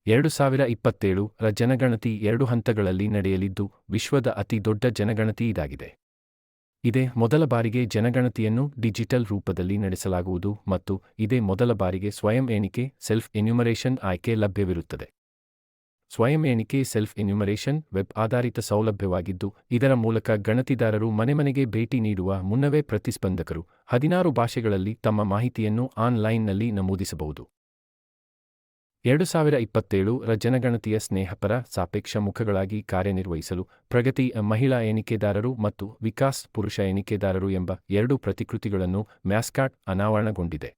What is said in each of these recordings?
2027ರ ಜನಗಣತಿ 2 ಹಂತಗಳಲ್ಲಿ ನಡೆಯಲಿದ್ದು, ವಿಶ್ವದ ಅತಿ ದೊಡ್ಡ ಜನಗಣತಿ ಇದಾಗಿದೆ. ಇದೇ ಮೊದಲ ಬಾರಿಗೆ ಜನಗಣತಿಯನ್ನು ಡಿಜಿಟಲ್ ರೂಪದಲ್ಲಿ ನಡೆಸಲಾಗುವುದು ಮತ್ತು ಇದೇ ಮೊದಲ ಬಾರಿಗೆ ಸ್ವಯಂ ಎಣಿಕೆ ಸೆಲ್ಫ್ ಎನ್ಯುಮರೇಷನ್ ಆಯ್ಕೆ ಲಭ್ಯವಿರುತ್ತದೆ. ಸ್ವಯಂ ಎಣಿಕೆ ಸೆಲ್ಫ್ ಎನ್ಯುಮರೇಷನ್ ವೆಬ್ ಆಧಾರಿತ ಸೌಲಭ್ಯವಾಗಿದ್ದು, ಇದರ ಮೂಲಕ ಗಣತಿದಾರರು ಮನೆಮನೆಗೆ ಭೇಟಿ ನೀಡುವ ಮುನ್ನವೇ ಪ್ರತಿಸ್ಪಂದಕರು 16 ಭಾಷೆಗಳಲ್ಲಿ ತಮ್ಮ ಮಾಹಿತಿಯನ್ನು ಆನ್ಲೈನ್ನಲ್ಲಿ ನಮೂದಿಸಬಹುದು. 2027ರ ಜನಗಣತಿಯ ಸ್ನೇಹಪರ ಸಾಪೇಕ್ಷ ಮುಖಗಳಾಗಿ ಕಾರ್ಯನಿರ್ವಹಿಸಲು ಪ್ರಗತಿ ಮಹಿಳಾ ಎಣಿಕೆದಾರರು ಮತ್ತು ವಿಕಾಸ್ ಪುರುಷ ಎಣಿಕೆದಾರರು ಎಂಬ 2 ಪ್ರತಿಕೃತಿಗಳನ್ನು ಮ್ಯಾಸ್ಕಾಟ್ ಅನಾವರಣಗೊಂಡಿದೆ.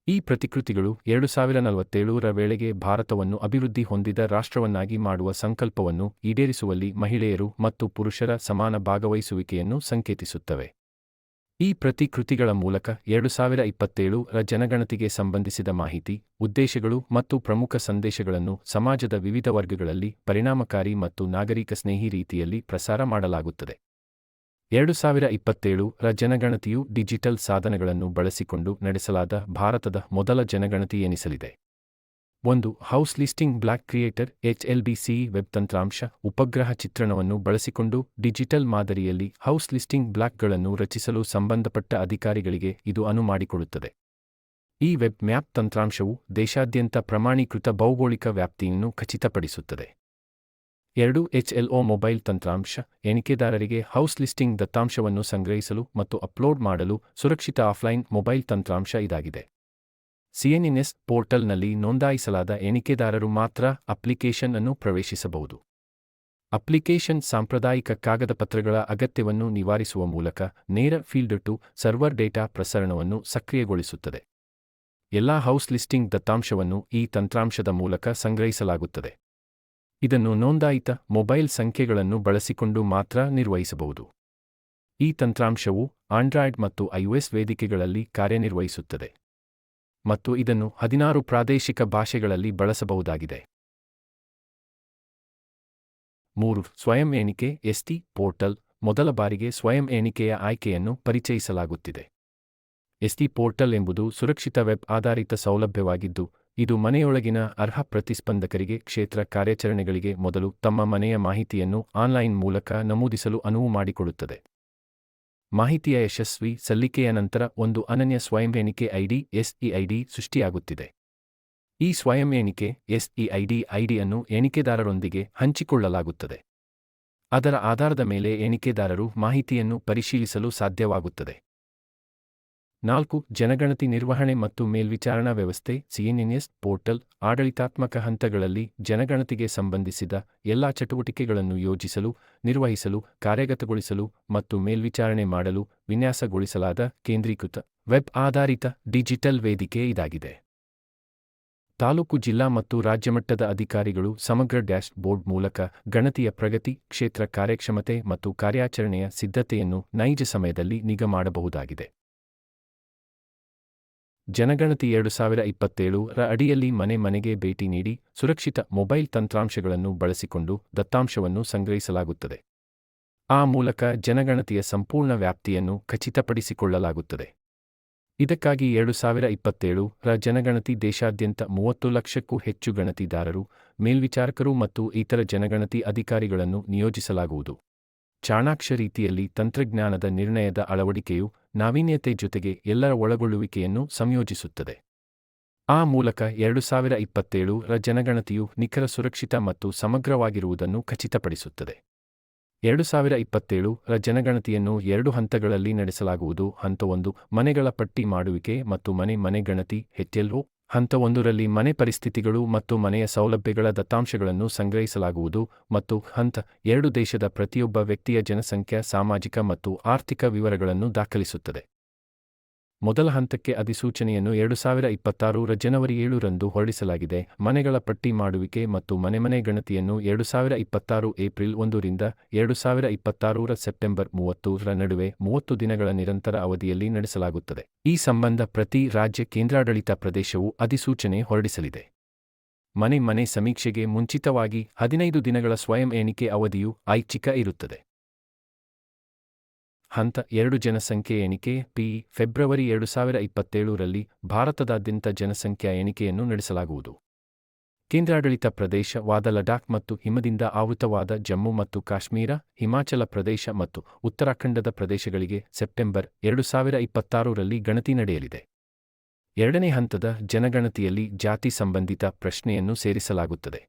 ಈ ಪ್ರತಿಕೃತಿಗಳು 2047ರ ವೇಳೆಗೆ ಭಾರತವನ್ನು ಅಭಿವೃದ್ಧಿ ಹೊಂದಿದ ರಾಷ್ಟ್ರವನ್ನಾಗಿ ಮಾಡುವ ಸಂಕಲ್ಪವನ್ನು ಈಡೇರಿಸುವಲ್ಲಿ ಮಹಿಳೆಯರು ಮತ್ತು ಪುರುಷರ ಸಮಾನ ಭಾಗವಹಿಸುವಿಕೆಯನ್ನು ಸಂಕೇತಿಸುತ್ತವೆ. ಈ ಪ್ರತಿಕೃತಿಗಳ ಮೂಲಕ 2027ರ ಜನಗಣತಿಗೆ ಸಂಬಂಧಿಸಿದ ಮಾಹಿತಿ, ಉದ್ದೇಶಗಳು ಮತ್ತು ಪ್ರಮುಖ ಸಂದೇಶಗಳನ್ನು ಸಮಾಜದ ವಿವಿಧ ವರ್ಗಗಳಲ್ಲಿ ಪರಿಣಾಮಕಾರಿ ಮತ್ತು ನಾಗರಿಕ ಸ್ನೇಹಿ ರೀತಿಯಲ್ಲಿ ಪ್ರಸಾರ ಮಾಡಲಾಗುತ್ತದೆ. 2027ರ ಜನಗಣತಿಯು ಡಿಜಿಟಲ್ ಸಾಧನಗಳನ್ನು ಬಳಸಿಕೊಂಡು ನಡೆಸಲಾದ ಭಾರತದ ಮೊದಲ ಜನಗಣತಿ ಎನಿಸಲಿದೆ. 1. House listing block creator HLBC web ತಂತ್ರಾಂಶ ಉಪಗ್ರಹ ಚಿತ್ರಣವನ್ನು ಬಳಸಿಕೊಂಡು ಡಿಜಿಟಲ್ ಮಾದರಿಯಲ್ಲಿ ಹೌಸ್ ಲಿಸ್ಟಿಂಗ್ ಬ್ಲಾಕ್ಗಳನ್ನು ರಚಿಸಲು ಸಂಬಂಧಪಟ್ಟ ಅಧಿಕಾರಿಗಳಿಗೆ ಇದು ಅನುವು ಮಾಡಿಕೊಡುತ್ತದೆ. ಈ ವೆಬ್ ಮ್ಯಾಪ್ ತಂತ್ರಾಂಶವು ದೇಶಾದ್ಯಂತ ಪ್ರಮಾಣೀಕೃತ ಭೌಗೋಳಿಕ ವ್ಯಾಪ್ತಿಯನ್ನು ಖಚಿತಪಡಿಸುತ್ತದೆ. 2. HLO ಮೊಬೈಲ್ ತಂತ್ರಾಂಶ ಎಣಿಕೆದಾರರಿಗೆ ಹೌಸ್ ಲಿಸ್ಟಿಂಗ್ ದತ್ತಾಂಶವನ್ನು ಸಂಗ್ರಹಿಸಲು ಮತ್ತು ಅಪ್ಲೋಡ್ ಮಾಡಲು ಸುರಕ್ಷಿತ ಆಫ್ಲೈನ್ ಮೊಬೈಲ್ ತಂತ್ರಾಂಶ ಇದಾಗಿದೆ. CNNS ಪೋರ್ಟಲ್ನಲ್ಲಿ ನೋಂದಾಯಿಸಲಾದ ಎಣಿಕೆದಾರರು ಮಾತ್ರ ಅಪ್ಲಿಕೇಶನ್ ಅನ್ನು ಪ್ರವೇಶಿಸಬಹುದು. ಅಪ್ಲಿಕೇಶನ್ ಸಾಂಪ್ರದಾಯಿಕ ಕಾಗದಪತ್ರಗಳ ಅಗತ್ಯವನ್ನು ನಿವಾರಿಸುವ ಮೂಲಕ ನೇರ ಫೀಲ್ಡ್ ಟು ಸರ್ವರ್ ಡೇಟಾ ಪ್ರಸರಣವನ್ನು ಸಕ್ರಿಯಗೊಳಿಸುತ್ತದೆ. ಎಲ್ಲಾ ಹೌಸ್ ಲಿಸ್ಟಿಂಗ್ ದತ್ತಾಂಶವನ್ನು ಈ ತಂತ್ರಾಂಶದ ಮೂಲಕ ಸಂಗ್ರಹಿಸಲಾಗುತ್ತದೆ. ಇದನ್ನು ನೋಂದಾಯಿತ ಮೊಬೈಲ್ ಸಂಖ್ಯೆಗಳನ್ನು ಬಳಸಿಕೊಂಡು ಮಾತ್ರ ನಿರ್ವಹಿಸಬಹುದು. ಈ ತಂತ್ರಾಂಶವು ಆಂಡ್ರಾಯ್ಡ್ ಮತ್ತು iOS ವೇದಿಕೆಗಳಲ್ಲಿ ಕಾರ್ಯನಿರ್ವಹಿಸುತ್ತದೆ ಮತ್ತು ಇದನ್ನು 16 ಪ್ರಾದೇಶಿಕ ಭಾಷೆಗಳಲ್ಲಿ ಬಳಸಬಹುದಾಗಿದೆ. 3. ಸ್ವಯಂ ಎಣಿಕೆ ST ಪೋರ್ಟಲ್ ಮೊದಲ ಬಾರಿಗೆ ಸ್ವಯಂ ಎಣಿಕೆಯ ಆಯ್ಕೆಯನ್ನು ಪರಿಚಯಿಸಲಾಗುತ್ತಿದೆ. ST ಪೋರ್ಟಲ್ ಎಂಬುದು ಸುರಕ್ಷಿತ ವೆಬ್ ಆಧಾರಿತ ಸೌಲಭ್ಯವಾಗಿದ್ದು, ಇದು ಮನೆಯೊಳಗಿನ ಅರ್ಹ ಪ್ರತಿಸ್ಪಂದಕರಿಗೆ ಕ್ಷೇತ್ರ ಕಾರ್ಯಾಚರಣೆಗಳಿಗೆ ಮೊದಲು ತಮ್ಮ ಮನೆಯ ಮಾಹಿತಿಯನ್ನು ಆನ್ಲೈನ್ ಮೂಲಕ ನಮೂದಿಸಲು ಅನುವು ಮಾಡಿಕೊಡುತ್ತದೆ. ಮಾಹಿತಿಯ ಯಶಸ್ವಿ ಸಲ್ಲಿಕೆಯ ನಂತರ ಒಂದು ಅನನ್ಯ ಸ್ವಯಂ ಎಣಿಕೆ ID SEID ಸೃಷ್ಟಿಯಾಗುತ್ತಿದೆ. ಈ ಸ್ವಯಂ ಎಣಿಕೆ SEID ಐಡಿಯನ್ನು ಎಣಿಕೆದಾರರೊಂದಿಗೆ ಹಂಚಿಕೊಳ್ಳಲಾಗುತ್ತದೆ. ಅದರ ಆಧಾರದ ಮೇಲೆ ಎಣಿಕೆದಾರರು ಮಾಹಿತಿಯನ್ನು ಪರಿಶೀಲಿಸಲು ಸಾಧ್ಯವಾಗುತ್ತದೆ. 4. ಜನಗಣತಿ ನಿರ್ವಹಣೆ ಮತ್ತು ಮೇಲ್ವಿಚಾರಣಾ ವ್ಯವಸ್ಥೆ CNNS ಪೋರ್ಟಲ್ ಆಡಳಿತಾತ್ಮಕ ಹಂತಗಳಲ್ಲಿ ಜನಗಣತಿಗೆ ಸಂಬಂಧಿಸಿದ ಎಲ್ಲಾ ಚಟುವಟಿಕೆಗಳನ್ನು ಯೋಜಿಸಲು, ನಿರ್ವಹಿಸಲು, ಕಾರ್ಯಗತಗೊಳಿಸಲು ಮತ್ತು ಮೇಲ್ವಿಚಾರಣೆ ಮಾಡಲು ವಿನ್ಯಾಸಗೊಳಿಸಲಾದ ಕೇಂದ್ರೀಕೃತ ವೆಬ್ ಆಧಾರಿತ ಡಿಜಿಟಲ್ ವೇದಿಕೆ ಇದಾಗಿದೆ. ತಾಲೂಕು, ಜಿಲ್ಲಾ ಮತ್ತು ರಾಜ್ಯಮಟ್ಟದ ಅಧಿಕಾರಿಗಳು ಸಮಗ್ರ ಡ್ಯಾಶ್ ಬೋರ್ಡ್ ಮೂಲಕ ಗಣತಿಯ ಪ್ರಗತಿ, ಕ್ಷೇತ್ರ ಕಾರ್ಯಕ್ಷಮತೆ ಮತ್ತು ಕಾರ್ಯಾಚರಣೆಯ ಸಿದ್ಧತೆಯನ್ನು ನೈಜ ಸಮಯದಲ್ಲಿ ನಿಗಾ ಮಾಡಬಹುದಾಗಿದೆ. ಜನಗಣತಿ 2027ರ ಅಡಿಯಲ್ಲಿ ಮನೆ ಮನೆಗೆ ಭೇಟಿ ನೀಡಿ ಸುರಕ್ಷಿತ ಮೊಬೈಲ್ ತಂತ್ರಾಂಶಗಳನ್ನು ಬಳಸಿಕೊಂಡು ದತ್ತಾಂಶವನ್ನು ಸಂಗ್ರಹಿಸಲಾಗುತ್ತದೆ. ಆ ಮೂಲಕ ಜನಗಣತಿಯ ಸಂಪೂರ್ಣ ವ್ಯಾಪ್ತಿಯನ್ನು ಖಚಿತಪಡಿಸಿಕೊಳ್ಳಲಾಗುತ್ತದೆ. ಇದಕ್ಕಾಗಿ 2027ರ ಜನಗಣತಿ ದೇಶಾದ್ಯಂತ 30 ಲಕ್ಷಕ್ಕೂ ಹೆಚ್ಚು ಗಣತಿದಾರರು, ಮೇಲ್ವಿಚಾರಕರು ಮತ್ತು ಇತರ ಜನಗಣತಿ ಅಧಿಕಾರಿಗಳನ್ನು ನಿಯೋಜಿಸಲಾಗುವುದು. ಚಾಣಾಕ್ಷ ರೀತಿಯಲ್ಲಿ ತಂತ್ರಜ್ಞಾನದ ನಿರ್ಣಯದ ಅಳವಡಿಕೆಯು ನಾವೀನ್ಯತೆ ಜೊತೆಗೆ ಎಲ್ಲರ ಒಳಗೊಳ್ಳುವಿಕೆಯನ್ನು ಸಂಯೋಜಿಸುತ್ತದೆ. ಆ ಮೂಲಕ 2027ರ ಜನಗಣತಿಯು ನಿಖರ, ಸುರಕ್ಷಿತ ಮತ್ತು ಸಮಗ್ರವಾಗಿರುವುದನ್ನು ಖಚಿತಪಡಿಸುತ್ತದೆ. 2027ರ ಜನಗಣತಿಯನ್ನು 2 ಹಂತಗಳಲ್ಲಿ ನಡೆಸಲಾಗುವುದು. ಹಂತ 1 ಮನೆಗಳ ಪಟ್ಟಿ ಮಾಡುವಿಕೆ ಮತ್ತು ಮನೆ ಗಣತಿ HLO. ಹಂತ 1ರಲ್ಲಿ ಮನೆ ಪರಿಸ್ಥಿತಿಗಳು ಮತ್ತು ಮನೆಯ ಸೌಲಭ್ಯಗಳ ದತ್ತಾಂಶಗಳನ್ನು ಸಂಗ್ರಹಿಸಲಾಗುವುದು ಮತ್ತು ಹಂತ 2 ದೇಶದ ಪ್ರತಿಯೊಬ್ಬ ವ್ಯಕ್ತಿಯ ಜನಸಂಖ್ಯಾ, ಸಾಮಾಜಿಕ ಮತ್ತು ಆರ್ಥಿಕ ವಿವರಗಳನ್ನು ದಾಖಲಿಸುತ್ತದೆ. ಮೊದಲ ಹಂತಕ್ಕೆ ಅಧಿಸೂಚನೆಯನ್ನು 2026ರ ಜನವರಿ 7ರಂದು ಹೊರಡಿಸಲಾಗಿದೆ. ಮನೆಗಳ ಪಟ್ಟಿ ಮಾಡುವಿಕೆ ಮತ್ತು ಮನೆ ಗಣತಿಯನ್ನು 2026 ಏಪ್ರಿಲ್ 1ರಿಂದ 2026ರ ಸೆಪ್ಟೆಂಬರ್ 30ರ ನಡುವೆ 30 ದಿನಗಳ ನಿರಂತರ ಅವಧಿಯಲ್ಲಿ ನಡೆಸಲಾಗುತ್ತದೆ. ಈ ಸಂಬಂಧ ಪ್ರತಿ ರಾಜ್ಯ ಕೇಂದ್ರಾಡಳಿತ ಪ್ರದೇಶವು ಅಧಿಸೂಚನೆ ಹೊರಡಿಸಲಿದೆ. ಮನೆ ಸಮೀಕ್ಷೆಗೆ ಮುಂಚಿತವಾಗಿ 15 ದಿನಗಳ ಸ್ವಯಂ ಎಣಿಕೆ ಅವಧಿಯು ಐಚ್ಛಿಕ ಇರುತ್ತದೆ. ಹಂತ 2 ಜನಸಂಖ್ಯೆ ಎಣಿಕೆ ಫೆಬ್ರವರಿ 2027ರಲ್ಲಿ ಭಾರತದಾದ್ಯಂತ ಜನಸಂಖ್ಯಾ ಎಣಿಕೆಯನ್ನು ನಡೆಸಲಾಗುವುದು. ಕೇಂದ್ರಾಡಳಿತ ಪ್ರದೇಶವಾದ ಲಡಾಖ್ ಮತ್ತು ಹಿಮದಿಂದ ಆವೃತವಾದ ಜಮ್ಮು ಮತ್ತು ಕಾಶ್ಮೀರ, ಹಿಮಾಚಲ ಪ್ರದೇಶ ಮತ್ತು ಉತ್ತರಾಖಂಡದ ಪ್ರದೇಶಗಳಿಗೆ ಸೆಪ್ಟೆಂಬರ್ 2026ರಲ್ಲಿ ಗಣತಿ ನಡೆಯಲಿದೆ. ಎರಡನೇ ಹಂತದ ಜನಗಣತಿಯಲ್ಲಿ ಜಾತಿ ಸಂಬಂಧಿತ ಪ್ರಶ್ನೆಯನ್ನು ಸೇರಿಸಲಾಗುತ್ತದೆ.